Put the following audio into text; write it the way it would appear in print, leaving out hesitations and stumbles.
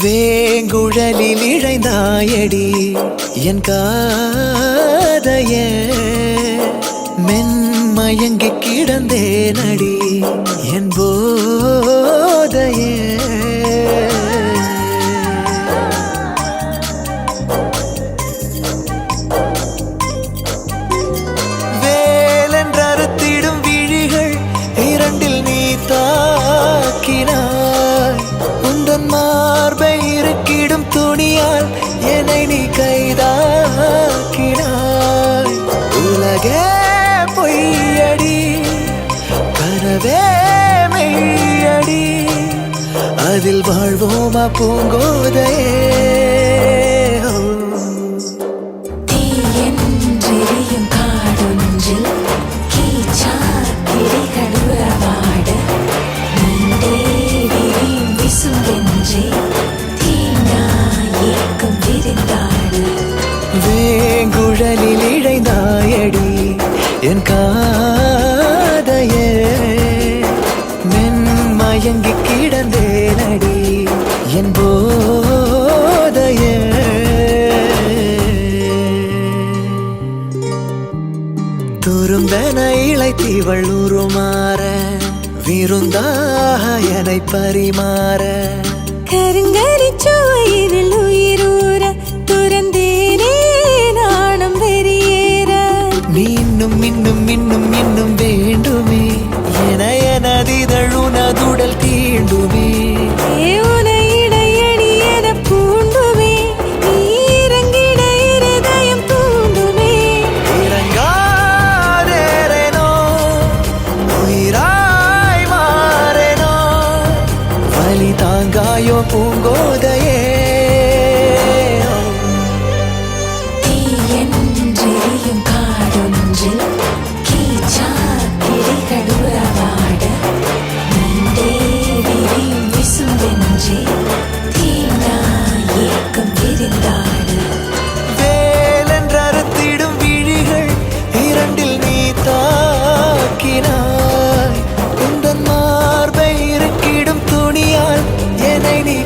வேங்குழலில் இழைந்தாயடி என் காதைய மென்மயங்கி கிடந்தேனடி என் போதைய வேலென்றறுத்திடும் விழிகள் இரண்டில் நீ தாக்கினாய் உந்தன் மார்பை இருக்கிடும் துணியால் என்னை நீ கைதாக்கினாய் உலகே பொய்யடி கனவே மெய்யடி அதில் வாழ்வோமா பூங்கோதையே வேங்குழலில் இழைந்தாயடி என் காதைய மென்மயங்கி கிடந்தேனடி என் போதைய துரும்பென இழைத்தீவள் உருமாற விருந்தாக என்னை பரிமாற கருங்கரி சுவையினில் உயிரூர துறந்தேனே நாணம் வெறியேற நீ இன்னும் இன்னும் இன்னும் இன்னும் வேண்டுமே என எனதிதழுனதுடல் தீண்டுமே உனையிடையடி என பூண்டுமே நீ இறங்கிட இருதயம் தூண்டுமே இறங்காதேரேனோ உயிராய் மாறேனோ வலி தாங்காயோ பூங்கோதையே தீயென்றெரியும் காடொன்றில் கீச்சா கிளிகளுறவாட நீண்டே விரியும் விசும்பென்றே தீண்டா ஏக்கம் விரிந்தாட வேலென்றறுத்திடும் விழிகள் இரண்டில் நீ தாக்கினாய் உந்தன் மார்பை இருக்கிடும் துணியால் என்னை நீ